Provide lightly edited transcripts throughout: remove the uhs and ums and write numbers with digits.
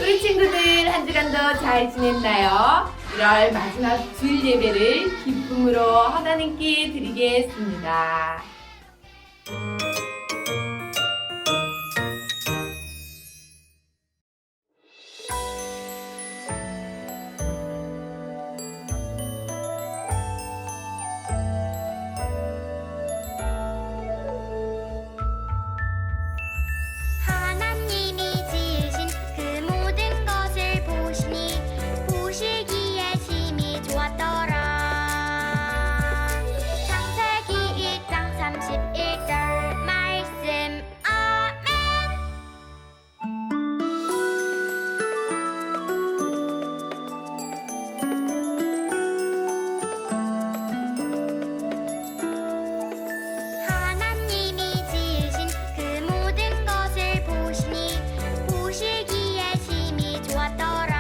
우리 친구들 한 주간도 잘 지냈나요? 1월 마지막 주일 예배를 기쁨으로 하나님께 드리겠습니다. 하나님이 지으신 그 모든 것을 보시니 보시기에 심히 좋았더라. 창세기 1장 31절 말씀. 아멘. 하나님이 지으신 그 모든 것을 보시니 보시기에 심히 좋았더라.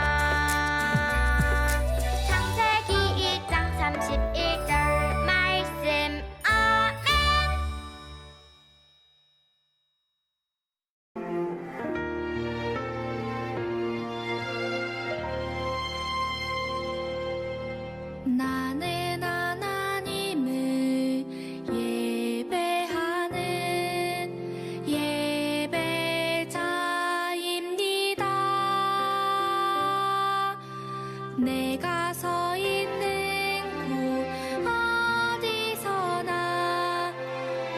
창세기 1장 31절 말씀. 아멘. 나는 하나님을 예배하는 예배자입니다. 내가 서 있는 곳 어디서나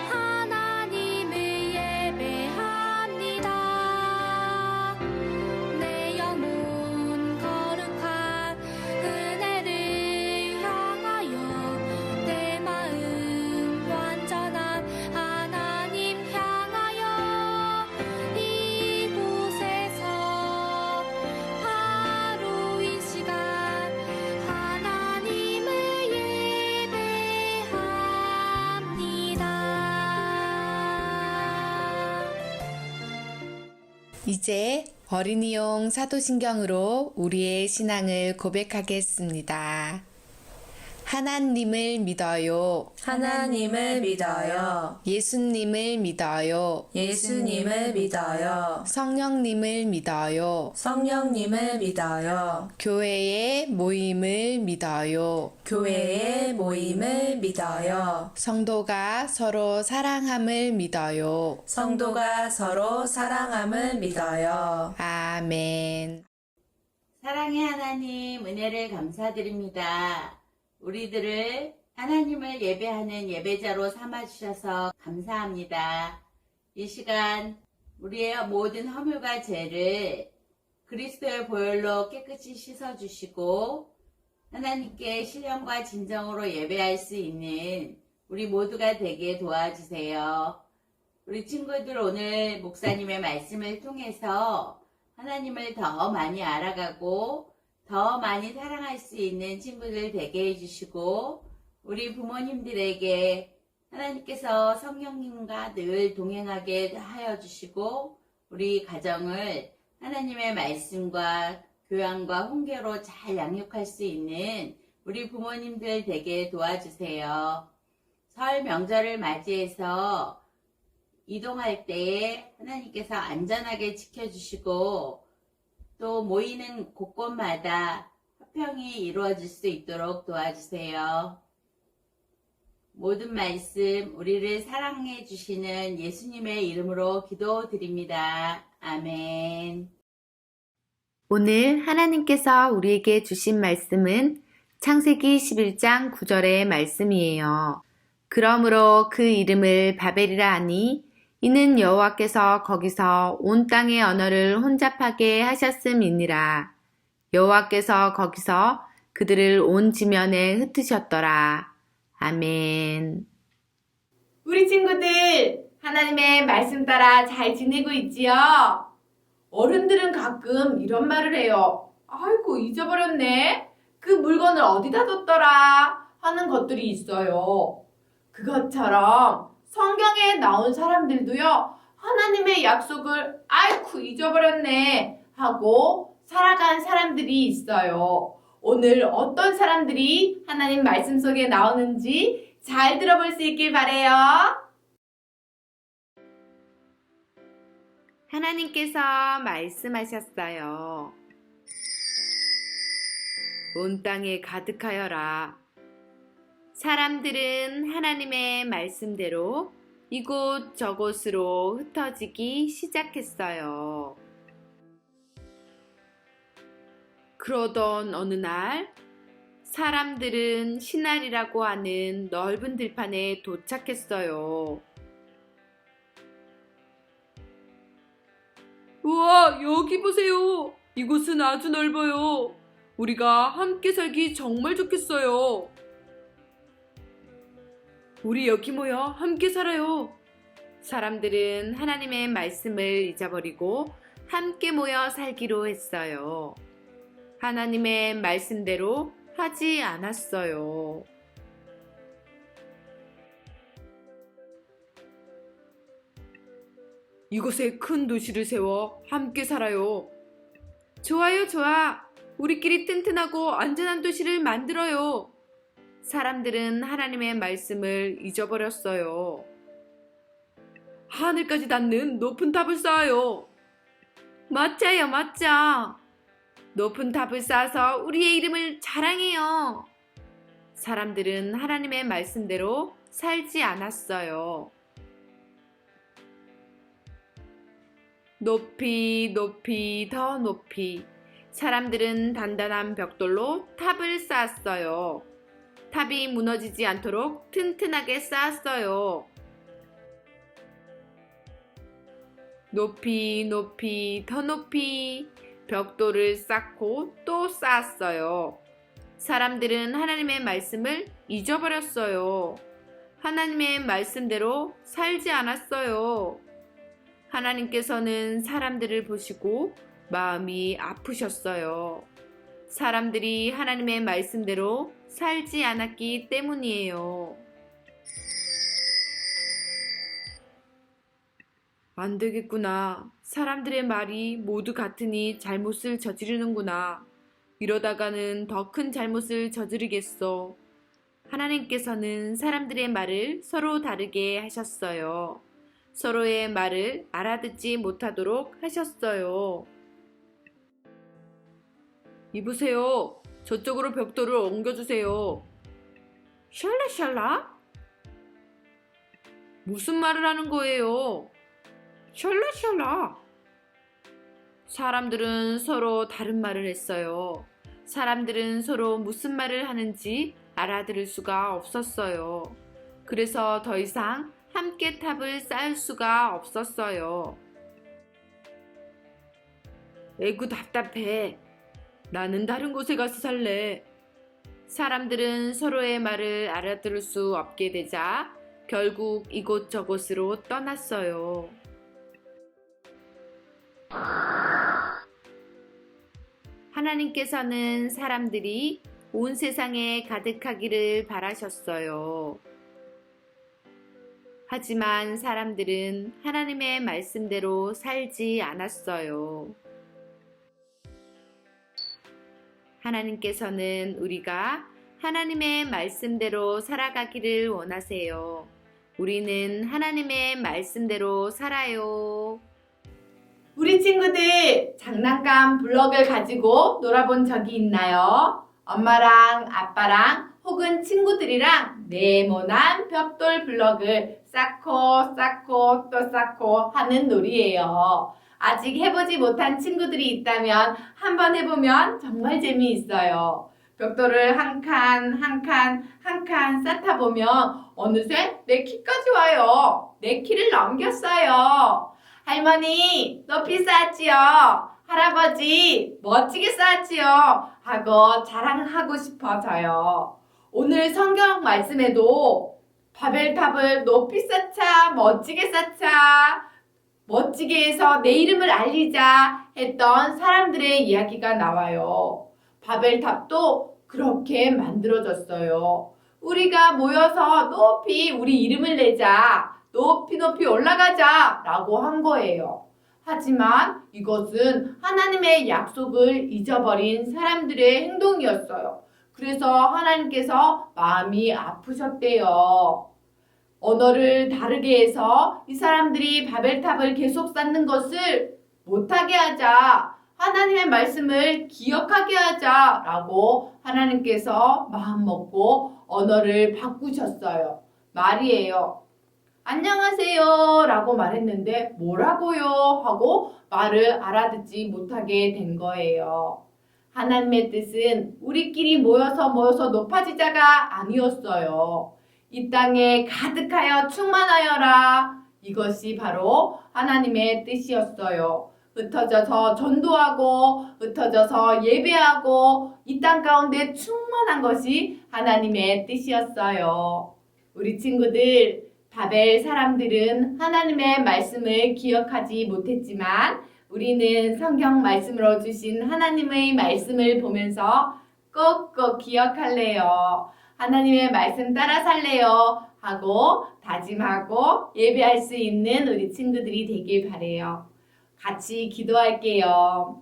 하나님을 예배합니다. 내 영혼 거룩한 은혜를 향하여 내 마음 완전한 하나님 향하여 이곳에서 바로 이 시간 하나님을 예배합니다. 이제 어린이용 사도신경으로 우리의 신앙을 고백하겠습니다. 하나님을 믿어요. 하나님을 믿어요. 예수님을 믿어요. 예수님을 믿어요. 성령님을 믿어요. 성령님을 믿어요. 교회의 모임을 믿어요. 교회의 모임을 믿어요. 성도가 서로 사랑함을 믿어요. 성도가 서로 사랑함을 믿어요. 아멘. 사랑의 하나님, 은혜를 감사드립니다. 우리들을 하나님을 예배하는 예배자로 삼아주셔서 감사합니다. 이 시간 우리의 모든 허물과 죄를 그리스도의 보혈로 깨끗이 씻어주시고 하나님께 신령과 진정으로 예배할 수 있는 우리 모두가 되게 도와주세요. 우리 친구들 오늘 목사님의 말씀을 통해서 하나님을 더 많이 알아가고 더 많이 사랑할 수 있는 친구들 되게 해주시고 우리 부모님들에게 하나님께서 성령님과 늘 동행하게 하여 주시고 우리 가정을 하나님의 말씀과 교양과 훈계로 잘 양육할 수 있는 우리 부모님들 되게 도와주세요. 설 명절을 맞이해서 이동할 때에 하나님께서 안전하게 지켜주시고 또 모이는 곳곳마다 화평이 이루어질 수 있도록 도와주세요. 모든 말씀 우리를 사랑해 주시는 예수님의 이름으로 기도드립니다. 아멘. 오늘 하나님께서 우리에게 주신 말씀은 창세기 11장 9절의 말씀이에요. 그러므로 그 이름을 바벨이라 하니 이는 여호와께서 거기서 온 땅의 언어를 혼잡하게 하셨음이니라. 여호와께서 거기서 그들을 온 지면에 흩으셨더라. 아멘. 우리 친구들 하나님의 말씀 따라 잘 지내고 있지요? 어른들은 가끔 이런 말을 해요. 아이고 잊어버렸네. 그 물건을 어디다 뒀더라 하는 것들이 있어요. 그것처럼 성경에 나온 사람들도요. 하나님의 약속을 아이쿠 잊어버렸네 하고 살아간 사람들이 있어요. 오늘 어떤 사람들이 하나님 말씀 속에 나오는지 잘 들어볼 수 있길 바래요. 하나님께서 말씀하셨어요. 온 땅에 가득하여라. 사람들은 하나님의 말씀대로 이곳 저곳으로 흩어지기 시작했어요. 그러던 어느 날 사람들은 시날이라고 하는 넓은 들판에 도착했어요. 우와, 여기 보세요. 이곳은 아주 넓어요. 우리가 함께 살기 정말 좋겠어요. 우리 여기 모여 함께 살아요. 사람들은 하나님의 말씀을 잊어버리고 함께 모여 살기로 했어요. 하나님의 말씀대로 하지 않았어요. 이곳에 큰 도시를 세워 함께 살아요. 좋아요, 좋아. 우리끼리 튼튼하고 안전한 도시를 만들어요. 사람들은 하나님의 말씀을 잊어버렸어요. 하늘까지 닿는 높은 탑을 쌓아요. 멋져요, 멋져. 높은 탑을 쌓아서 우리의 이름을 자랑해요. 사람들은 하나님의 말씀대로 살지 않았어요. 높이, 높이, 더 높이. 사람들은 단단한 벽돌로 탑을 쌓았어요. 탑이 무너지지 않도록 튼튼하게 쌓았어요. 높이, 높이, 더 높이. 벽돌을 쌓고 또 쌓았어요. 사람들은 하나님의 말씀을 잊어버렸어요. 하나님의 말씀대로 살지 않았어요. 하나님께서는 사람들을 보시고 마음이 아프셨어요. 사람들이 하나님의 말씀대로 살지 않았기 때문이에요. 안 되겠구나. 사람들의 말이 모두 같으니 잘못을 저지르는구나. 이러다가는 더 큰 잘못을 저지르겠어. 하나님께서는 사람들의 말을 서로 다르게 하셨어요. 서로의 말을 알아듣지 못하도록 하셨어요. 이보세요. 저쪽으로 벽돌을 옮겨주세요. 샬라샬라? 무슨 말을 하는 거예요? 샬라샬라. 사람들은 서로 다른 말을 했어요. 사람들은 서로 무슨 말을 하는지 알아들을 수가 없었어요. 그래서 더 이상 함께 탑을 쌓을 수가 없었어요. 에구 답답해. 나는 다른 곳에 가서 살래. 사람들은 서로의 말을 알아들을 수 없게 되자 결국 이곳저곳으로 떠났어요. 하나님께서는 사람들이 온 세상에 가득하기를 바라셨어요. 하지만 사람들은 하나님의 말씀대로 살지 않았어요. 하나님께서는 우리가 하나님의 말씀대로 살아가기를 원하세요. 우리는 하나님의 말씀대로 살아요. 우리 친구들 장난감 블럭을 가지고 놀아본 적이 있나요? 엄마랑 아빠랑 혹은 친구들이랑 네모난 벽돌 블럭을 쌓고 또 쌓고 하는 놀이예요. 아직 해보지 못한 친구들이 있다면 한번 해보면 정말 재미있어요. 벽돌을 한 칸 쌓다 보면 어느새 내 키까지 와요. 내 키를 넘겼어요. 할머니, 높이 쌓았지요? 할아버지, 멋지게 쌓았지요? 하고 자랑하고 싶어져요. 오늘 성경 말씀에도 바벨탑을 높이 쌓자, 멋지게 쌓자, 멋지게 해서 내 이름을 알리자 했던 사람들의 이야기가 나와요. 바벨탑도 그렇게 만들어졌어요. 우리가 모여서 높이 우리 이름을 내자. 높이 올라가자 라고 한 거예요. 하지만 이것은 하나님의 약속을 잊어버린 사람들의 행동이었어요. 그래서 하나님께서 마음이 아프셨대요. 언어를 다르게 해서 이 사람들이 바벨탑을 계속 쌓는 것을 못하게 하자. 하나님의 말씀을 기억하게 하자라고 하나님께서 마음먹고 언어를 바꾸셨어요. 말이에요. 안녕하세요 라고 말했는데 뭐라고요? 하고 말을 알아듣지 못하게 된 거예요. 하나님의 뜻은 우리끼리 모여서 높아지자가 아니었어요. 이 땅에 가득하여 충만하여라. 이것이 바로 하나님의 뜻이었어요. 흩어져서 전도하고 흩어져서 예배하고 이 땅 가운데 충만한 것이 하나님의 뜻이었어요. 우리 친구들, 바벨 사람들은 하나님의 말씀을 기억하지 못했지만 우리는 성경 말씀으로 주신 하나님의 말씀을 보면서 꼭꼭 기억할래요. 하나님의 말씀 따라 살래요. 하고 다짐하고 예배할 수 있는 우리 친구들이 되길 바래요. 같이 기도할게요.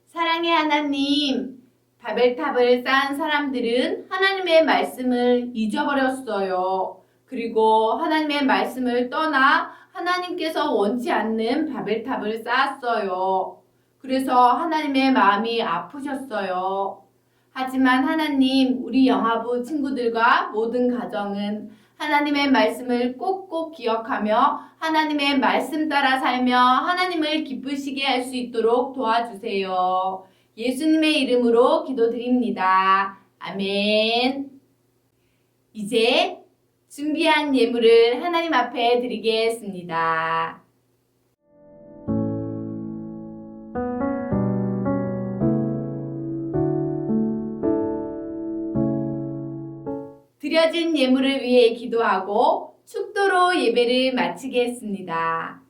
사랑의 하나님, 바벨탑을 쌓은 사람들은 하나님의 말씀을 잊어버렸어요. 그리고 하나님의 말씀을 떠나 하나님께서 원치 않는 바벨탑을 쌓았어요. 그래서 하나님의 마음이 아프셨어요. 하지만 하나님, 우리 영화부 친구들과 모든 가정은 하나님의 말씀을 꼭꼭 기억하며 하나님의 말씀 따라 살며 하나님을 기쁘시게 할 수 있도록 도와주세요. 예수님의 이름으로 기도드립니다. 아멘. 이제 준비한 예물을 하나님 앞에 드리겠습니다. 드려진 예물을 위해 기도하고 축도로 예배를 마치겠습니다.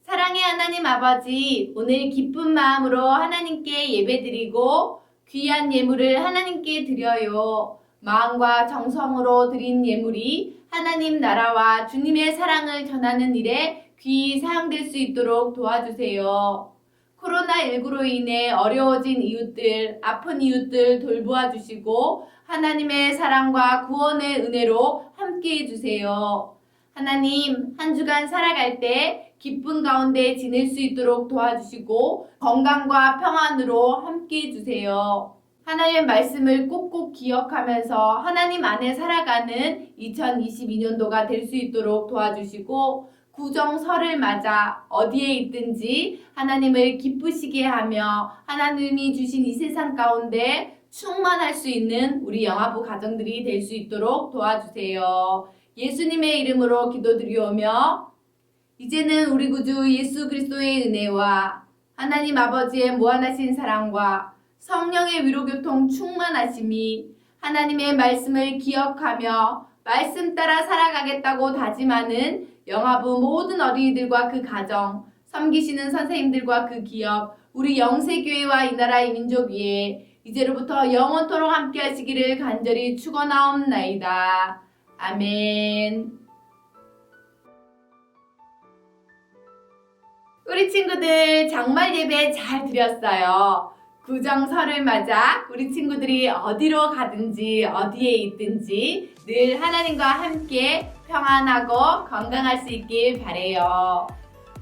사랑의 하나님 아버지, 오늘 기쁜 마음으로 하나님께 예배드리고 귀한 예물을 하나님께 드려요. 마음과 정성으로 드린 예물이 하나님 나라와 주님의 사랑을 전하는 일에 귀히 사용될 수 있도록 도와주세요. 코로나19로 인해 어려워진 이웃들, 아픈 이웃들 돌보아 주시고 하나님의 사랑과 구원의 은혜로 함께 해주세요. 하나님, 한 주간 살아갈 때 기쁨 가운데 지낼 수 있도록 도와주시고 건강과 평안으로 함께 해주세요. 하나님의 말씀을 꼭꼭 기억하면서 하나님 안에 살아가는 2022년도가 될 수 있도록 도와주시고 구정설을 맞아 어디에 있든지 하나님을 기쁘시게 하며 하나님이 주신 이 세상 가운데 충만할 수 있는 우리 영화부 가정들이 될 수 있도록 도와주세요. 예수님의 이름으로 기도드리오며 이제는 우리 구주 예수 그리스도의 은혜와 하나님 아버지의 무한하신 사랑과 성령의 위로교통 충만하심이 하나님의 말씀을 기억하며 말씀 따라 살아가겠다고 다짐하는 영화부 모든 어린이들과 그 가정, 섬기시는 선생님들과 그 기업, 우리 영세교회와 이 나라 이 민족 위에 이제로부터 영원토록 함께 하시기를 간절히 축원하옵나이다. 아멘. 우리 친구들 정말 예배 잘 드렸어요. 구정설을 맞아 우리 친구들이 어디로 가든지 어디에 있든지 늘 하나님과 함께 평안하고 건강할 수 있길 바래요.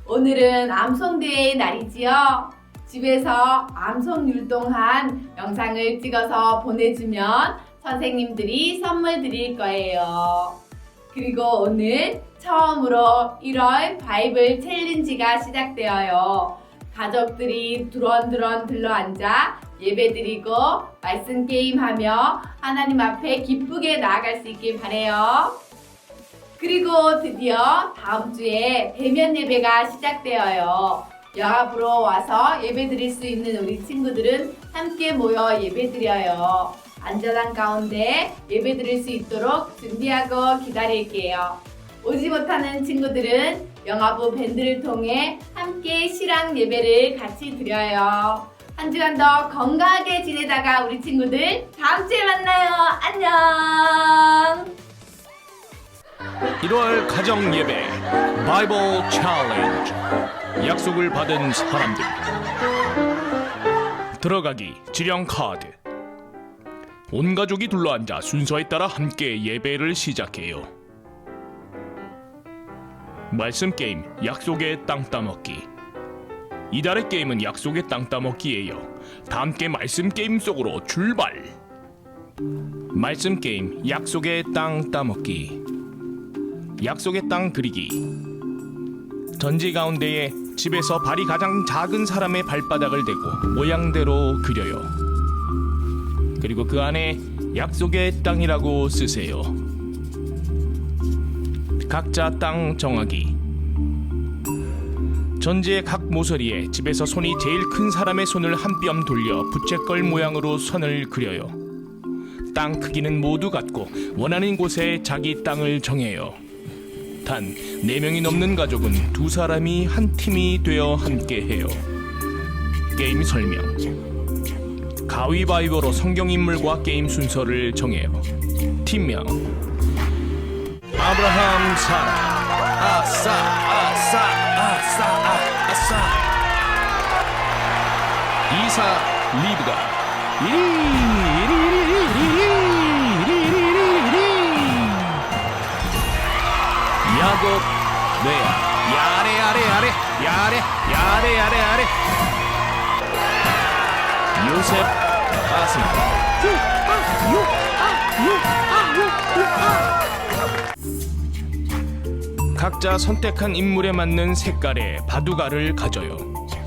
오늘은 암송대회의 날이지요. 집에서 암송 율동한 영상을 찍어서 보내주면 선생님들이 선물 드릴 거예요. 그리고 오늘 처음으로 1월 바이블 챌린지가 시작되어요. 가족들이 두런두런 들러앉아 예배드리고 말씀 게임하며 하나님 앞에 기쁘게 나아갈 수 있길 바래요. 그리고 드디어 다음 주에 대면 예배가 시작되어요. 영화부로 와서 예배드릴 수 있는 우리 친구들은 함께 모여 예배드려요. 안전한 가운데 예배드릴 수 있도록 준비하고 기다릴게요. 오지 못하는 친구들은 영화부 밴드를 통해 함께 실황 예배를 같이 드려요. 한 주간 더 건강하게 지내다가 우리 친구들 다음 주에 만나요. 안녕. 1월 가정 예배 바이블 챌린지 약속을 받은 사람들 들어가기 지령 카드 온 가족이 둘러앉아 순서에 따라 함께 예배를 시작해요. 말씀 게임 약속의 땅 따먹기. 이달의 게임은 약속의 땅 따먹기예요. 다 함께 말씀 게임 속으로 출발. 말씀 게임 약속의 땅 따먹기. 약속의 땅 그리기. 전지 가운데에 집에서 발이 가장 작은 사람의 발바닥을 대고 모양대로 그려요. 그리고 그 안에 약속의 땅이라고 쓰세요. 각자 땅 정하기. 전지의 각 모서리에 집에서 손이 제일 큰 사람의 손을 한 뼘 돌려 부채꼴 모양으로 선을 그려요. 땅 크기는 모두 같고 원하는 곳에 자기 땅을 정해요. 단 4명이 넘는 가족은 2사람이 한 팀이 되어 함께해요. 게임 설명. 가위바위보로 성경 인물과 게임 순서를 정해요. 팀명 아브라함, 사라. 아싸 아싸 아싸 아싸. 이삭, 리브가. 야곱, 레아. 야레 야레 야레 야레 야레 야레 야레. 요셉, 아스나. 각자 선택한 인물에 맞는 색깔의 바둑알을 가져요.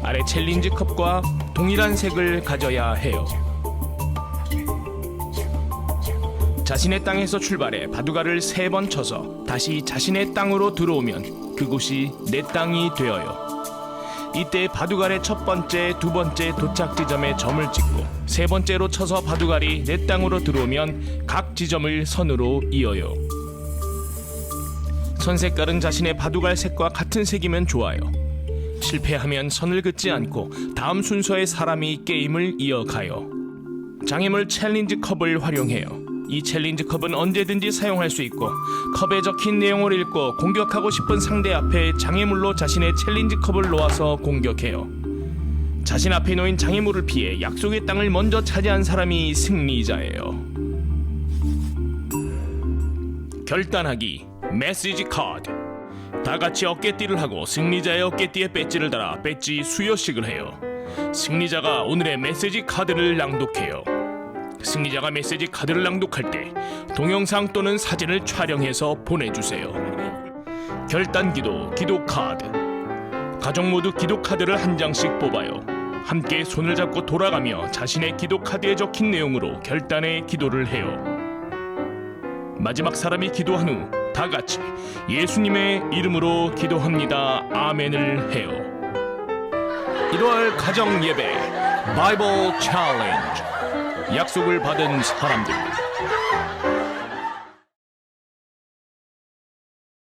아래 챌린지 컵과 동일한 색을 가져야 해요. 자신의 땅에서 출발해 바둑알을 3번 쳐서 다시 자신의 땅으로 들어오면 그곳이 내 땅이 되어요. 이때 바둑알의 첫 번째, 두 번째 도착 지점에 점을 찍고 3번째로 쳐서 바둑알이 내 땅으로 들어오면 각 지점을 선으로 이어요. 선 색깔은 자신의 바둑알 색과 같은 색이면 좋아요. 실패하면 선을 긋지 않고 다음 순서의 사람이 게임을 이어가요. 장애물 챌린지 컵을 활용해요. 이 챌린지 컵은 언제든지 사용할 수 있고 컵에 적힌 내용을 읽고 공격하고 싶은 상대 앞에 장애물로 자신의 챌린지 컵을 놓아서 공격해요. 자신 앞에 놓인 장애물을 피해 약속의 땅을 먼저 차지한 사람이 승리자예요. 결단하기. 메시지 카드. 다 같이 어깨띠를 하고 승리자의 어깨띠에 배지를 달아 배지 수여식을 해요. 승리자가 오늘의 메시지 카드를 낭독해요. 승리자가 메시지 카드를 낭독할 때 동영상 또는 사진을 촬영해서 보내주세요. 결단기도 기도 카드. 가족 모두 기도 카드를 한 장씩 뽑아요. 함께 손을 잡고 돌아가며 자신의 기도 카드에 적힌 내용으로 결단의 기도를 해요. 마지막 사람이 기도한 후 다 같이 예수님의 이름으로 기도합니다. 아멘을 해요. 1월 가정 예배 바이블 챌린지. 약속을 받은 사람들.